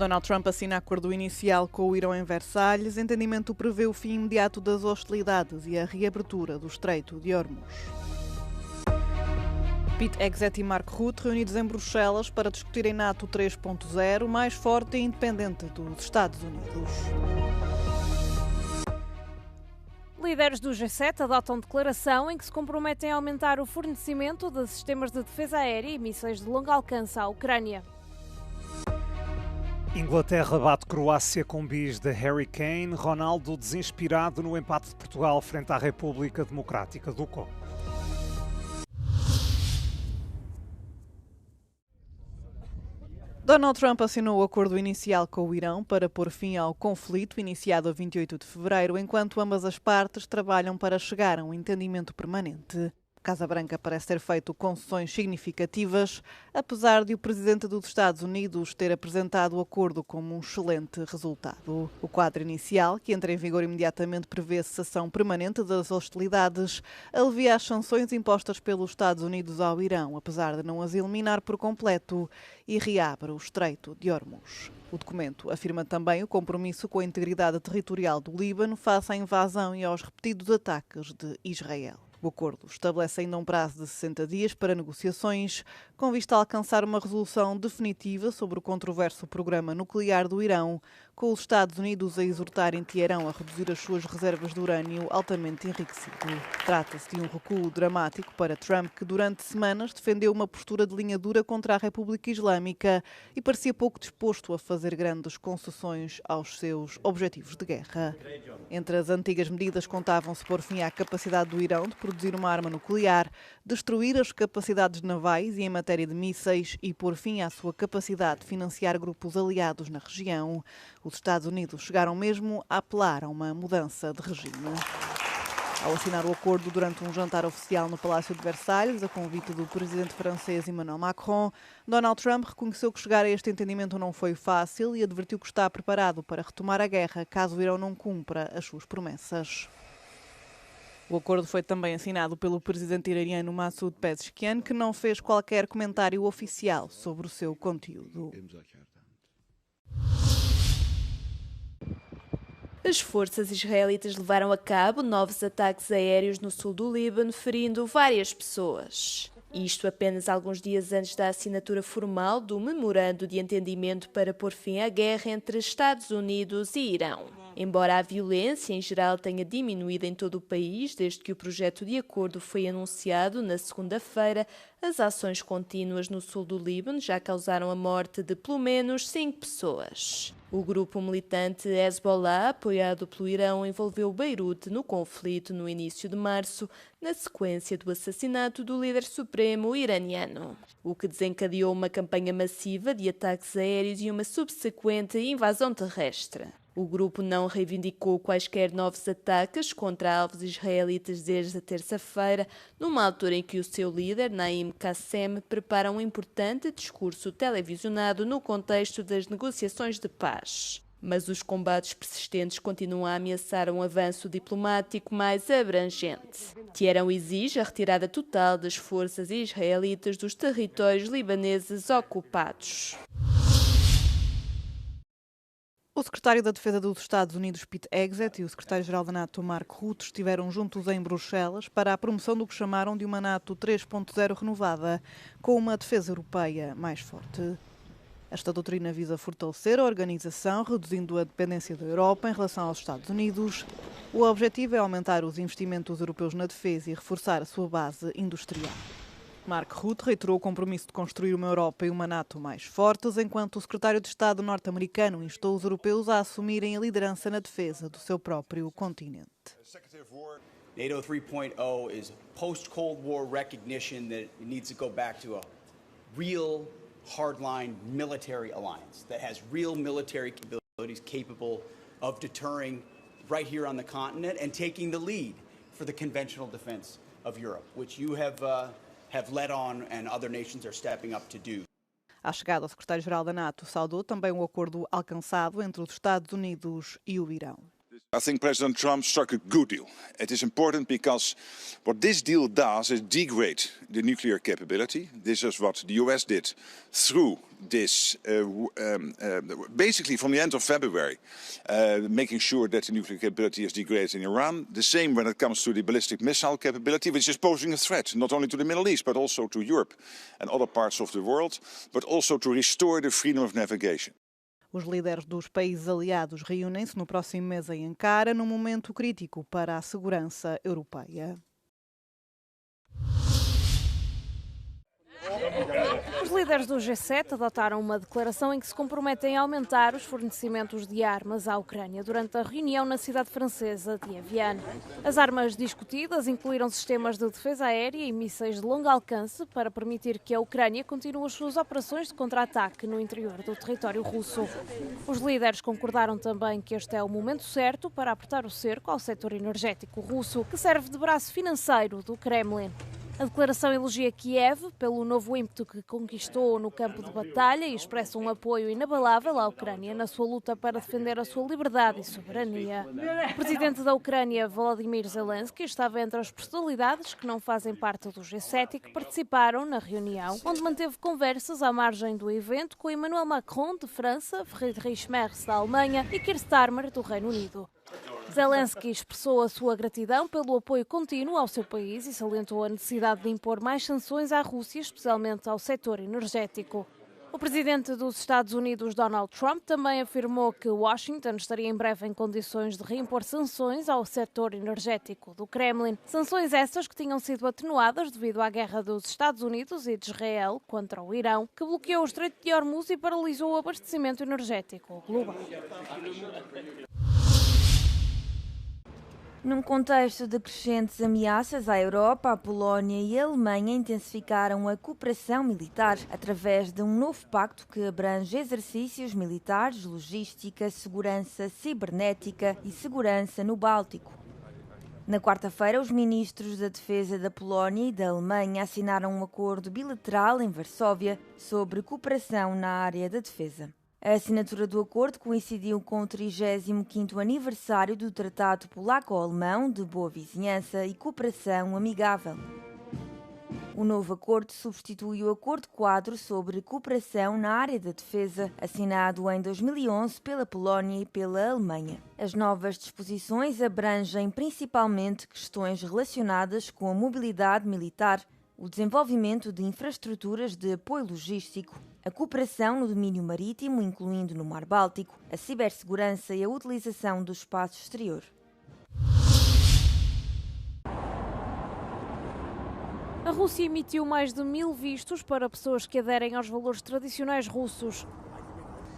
Donald Trump assina acordo inicial com o Irão em Versalhes. Entendimento prevê o fim imediato das hostilidades e a reabertura do Estreito de Hormuz. Pete Hegseth e Mark Rutte reunidos em Bruxelas para discutirem NATO 3.0, mais forte e independente dos Estados Unidos. Líderes do G7 adotam declaração em que se comprometem a aumentar o fornecimento de sistemas de defesa aérea e mísseis de longo alcance à Ucrânia. Inglaterra bate Croácia com bis de Harry Kane. Ronaldo desinspirado no empate de Portugal frente à República Democrática do Congo. Donald Trump assinou o acordo inicial com o Irão para pôr fim ao conflito iniciado a 28 de fevereiro, enquanto ambas as partes trabalham para chegar a um entendimento permanente. A Casa Branca parece ter feito concessões significativas, apesar de o presidente dos Estados Unidos ter apresentado o acordo como um excelente resultado. O quadro inicial, que entra em vigor imediatamente, prevê cessação permanente das hostilidades, alivia as sanções impostas pelos Estados Unidos ao Irão, apesar de não as eliminar por completo, e reabre o Estreito de Hormuz. O documento afirma também o compromisso com a integridade territorial do Líbano face à invasão e aos repetidos ataques de Israel. O acordo estabelece ainda um prazo de 60 dias para negociações, com vista a alcançar uma resolução definitiva sobre o controverso programa nuclear do Irão, com os Estados Unidos a exortarem Teherão a reduzir as suas reservas de urânio altamente enriquecido. Trata-se de um recuo dramático para Trump, que durante semanas defendeu uma postura de linha dura contra a República Islâmica e parecia pouco disposto a fazer grandes concessões aos seus objetivos de guerra. Entre as antigas medidas contavam-se pôr fim à capacidade do Irão de produzir uma arma nuclear, destruir as capacidades navais e em matéria de mísseis e pôr fim à sua capacidade de financiar grupos aliados na região. Os Estados Unidos chegaram mesmo a apelar a uma mudança de regime. Ao assinar o acordo durante um jantar oficial no Palácio de Versalhes, a convite do presidente francês Emmanuel Macron, Donald Trump reconheceu que chegar a este entendimento não foi fácil e advertiu que está preparado para retomar a guerra caso o Irão não cumpra as suas promessas. O acordo foi também assinado pelo presidente iraniano Massoud Pezeshkian, que não fez qualquer comentário oficial sobre o seu conteúdo. As forças israelitas levaram a cabo novos ataques aéreos no sul do Líbano, ferindo várias pessoas. Isto apenas alguns dias antes da assinatura formal do memorando de entendimento para pôr fim à guerra entre Estados Unidos e Irão. Embora a violência em geral tenha diminuído em todo o país desde que o projeto de acordo foi anunciado na segunda-feira, as ações contínuas no sul do Líbano já causaram a morte de pelo menos 5 pessoas. O grupo militante Hezbollah, apoiado pelo Irão, envolveu Beirute no conflito no início de março, na sequência do assassinato do líder supremo iraniano, o que desencadeou uma campanha massiva de ataques aéreos e uma subsequente invasão terrestre. O grupo não reivindicou quaisquer novos ataques contra alvos israelitas desde a terça-feira, numa altura em que o seu líder, Naim Qassem, prepara um importante discurso televisionado no contexto das negociações de paz. Mas os combates persistentes continuam a ameaçar um avanço diplomático mais abrangente. Teherão exige a retirada total das forças israelitas dos territórios libaneses ocupados. O secretário da Defesa dos Estados Unidos, Pete Hegseth, e o secretário-geral da NATO, Mark Rutte, estiveram juntos em Bruxelas para a promoção do que chamaram de uma NATO 3.0 renovada, com uma defesa europeia mais forte. Esta doutrina visa fortalecer a organização, reduzindo a dependência da Europa em relação aos Estados Unidos. O objetivo é aumentar os investimentos europeus na defesa e reforçar a sua base industrial. Mark Rutte reiterou o compromisso de construir uma Europa e uma NATO mais fortes, enquanto o secretário de Estado norte-americano instou os europeus a assumirem a liderança na defesa do seu próprio continente. NATO 3.0 is post-Cold War recognition that it needs to go back to a real hardline military alliance that has real military capabilities capable of deterring right here on the continent and taking the lead for the conventional defense of Europe, which you have led on and other nations are stepping up to do. À chegada, o secretário-geral da NATO saudou também o acordo alcançado entre os Estados Unidos e o Irão. I think President Trump struck a good deal. It is important because what this deal does is degrade the nuclear capability. This is what the US did through this, basically from the end of February, making sure that the nuclear capability is degraded in Iran. The same when it comes to the ballistic missile capability, which is posing a threat, not only to the Middle East, but also to Europe and other parts of the world, but also to restore the freedom of navigation. Os líderes dos países aliados reúnem-se no próximo mês em Ankara, num momento crítico para a segurança europeia. Os líderes do G7 adotaram uma declaração em que se comprometem a aumentar os fornecimentos de armas à Ucrânia durante a reunião na cidade francesa de Evian. As armas discutidas incluíram sistemas de defesa aérea e mísseis de longo alcance para permitir que a Ucrânia continue as suas operações de contra-ataque no interior do território russo. Os líderes concordaram também que este é o momento certo para apertar o cerco ao setor energético russo, que serve de braço financeiro do Kremlin. A declaração elogia Kiev pelo novo ímpeto que conquistou no campo de batalha e expressa um apoio inabalável à Ucrânia na sua luta para defender a sua liberdade e soberania. O presidente da Ucrânia, Volodymyr Zelensky, estava entre as personalidades que não fazem parte do G7 e que participaram na reunião, onde manteve conversas à margem do evento com Emmanuel Macron, de França, Friedrich Merz, da Alemanha e Keir Starmer, do Reino Unido. Zelensky expressou a sua gratidão pelo apoio contínuo ao seu país e salientou a necessidade de impor mais sanções à Rússia, especialmente ao setor energético. O presidente dos Estados Unidos, Donald Trump, também afirmou que Washington estaria em breve em condições de reimpor sanções ao setor energético do Kremlin. Sanções essas que tinham sido atenuadas devido à guerra dos Estados Unidos e de Israel contra o Irão, que bloqueou o Estreito de Hormuz e paralisou o abastecimento energético global. Num contexto de crescentes ameaças à Europa, a Polónia e a Alemanha intensificaram a cooperação militar através de um novo pacto que abrange exercícios militares, logística, segurança cibernética e segurança no Báltico. Na quarta-feira, os ministros da Defesa da Polónia e da Alemanha assinaram um acordo bilateral em Varsóvia sobre cooperação na área da defesa. A assinatura do acordo coincidiu com o 35º aniversário do Tratado Polaco-Alemão de Boa Vizinhança e Cooperação Amigável. O novo acordo substitui o Acordo Quadro sobre Cooperação na área da defesa, assinado em 2011 pela Polónia e pela Alemanha. As novas disposições abrangem principalmente questões relacionadas com a mobilidade militar, o desenvolvimento de infraestruturas de apoio logístico, a cooperação no domínio marítimo, incluindo no Mar Báltico, a cibersegurança e a utilização do espaço exterior. A Rússia emitiu mais de 1000 vistos para pessoas que aderem aos valores tradicionais russos.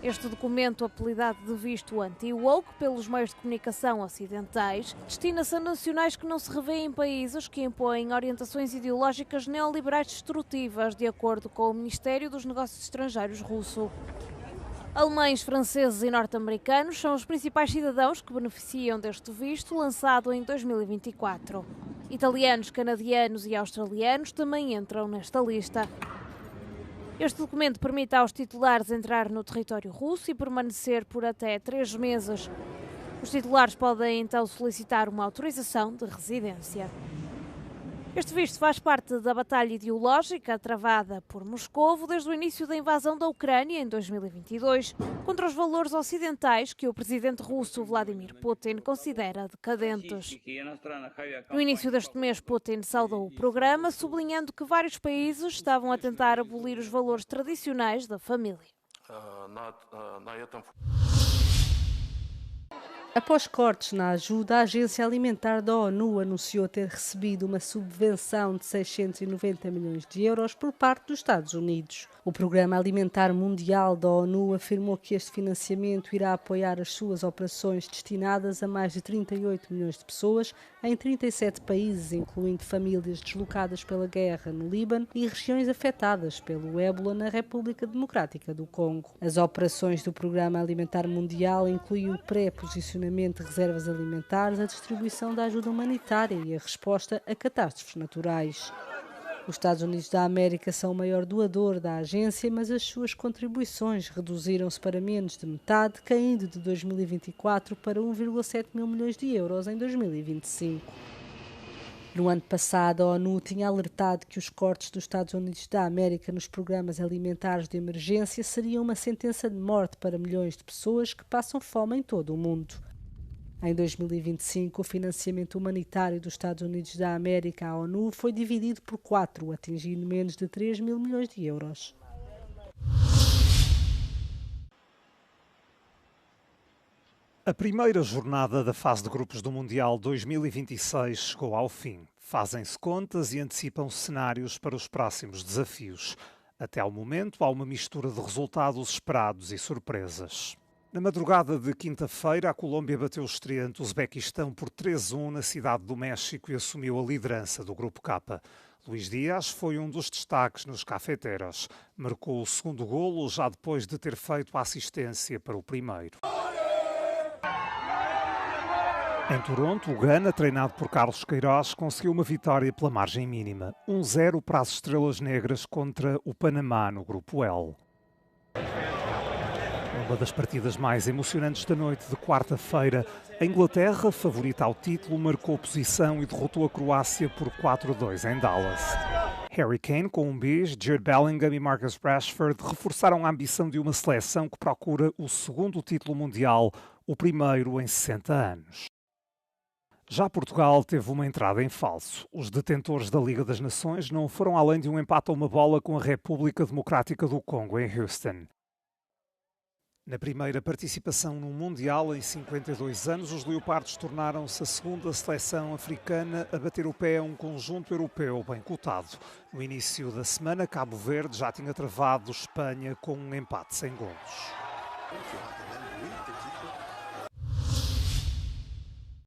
Este documento, apelidado de visto anti-woke pelos meios de comunicação ocidentais, destina-se a nacionais que não se revêem em países que impõem orientações ideológicas neoliberais destrutivas, de acordo com o Ministério dos Negócios Estrangeiros russo. Alemães, franceses e norte-americanos são os principais cidadãos que beneficiam deste visto, lançado em 2024. Italianos, canadianos e australianos também entram nesta lista. Este documento permite aos titulares entrar no território russo e permanecer por até 3 meses. Os titulares podem então solicitar uma autorização de residência. Este visto faz parte da batalha ideológica travada por Moscovo desde o início da invasão da Ucrânia em 2022, contra os valores ocidentais que o presidente russo Vladimir Putin considera decadentes. No início deste mês, Putin saudou o programa, sublinhando que vários países estavam a tentar abolir os valores tradicionais da família. Após cortes na ajuda, a Agência Alimentar da ONU anunciou ter recebido uma subvenção de 690 milhões de euros por parte dos Estados Unidos. O Programa Alimentar Mundial da ONU afirmou que este financiamento irá apoiar as suas operações destinadas a mais de 38 milhões de pessoas em 37 países, incluindo famílias deslocadas pela guerra no Líbano e regiões afetadas pelo ébola na República Democrática do Congo. As operações do Programa Alimentar Mundial incluem o pré-posicionamento de reservas alimentares, a distribuição da ajuda humanitária e a resposta a catástrofes naturais. Os Estados Unidos da América são o maior doador da agência, mas as suas contribuições reduziram-se para menos de metade, caindo de 2024 para 1,7 mil milhões de euros em 2025. No ano passado, a ONU tinha alertado que os cortes dos Estados Unidos da América nos programas alimentares de emergência seriam uma sentença de morte para milhões de pessoas que passam fome em todo o mundo. Em 2025, o financiamento humanitário dos Estados Unidos da América à ONU foi dividido por 4, atingindo menos de 3 mil milhões de euros. A primeira jornada da fase de grupos do Mundial 2026 chegou ao fim. Fazem-se contas e antecipam cenários para os próximos desafios. Até ao momento, há uma mistura de resultados esperados e surpresas. Na madrugada de quinta-feira, a Colômbia bateu o estreante Uzbequistão por 3-1 na cidade do México e assumiu a liderança do Grupo K. Luís Dias foi um dos destaques nos cafeteros. Marcou o segundo golo já depois de ter feito a assistência para o primeiro. Em Toronto, o Ghana, treinado por Carlos Queiroz, conseguiu uma vitória pela margem mínima. 1-0 para as Estrelas Negras contra o Panamá no Grupo L. Uma das partidas mais emocionantes da noite de quarta-feira, a Inglaterra, favorita ao título, marcou posição e derrotou a Croácia por 4-2 em Dallas. Harry Kane, com um bis, Jude Bellingham e Marcus Rashford reforçaram a ambição de uma seleção que procura o segundo título mundial, o primeiro em 60 anos. Já Portugal teve uma entrada em falso. Os detentores da Liga das Nações não foram além de um empate a uma bola com a República Democrática do Congo, em Houston. Na primeira participação num Mundial em 52 anos, os Leopardos tornaram-se a segunda seleção africana a bater o pé a um conjunto europeu bem cotado. No início da semana, Cabo Verde já tinha travado Espanha com um empate sem golos.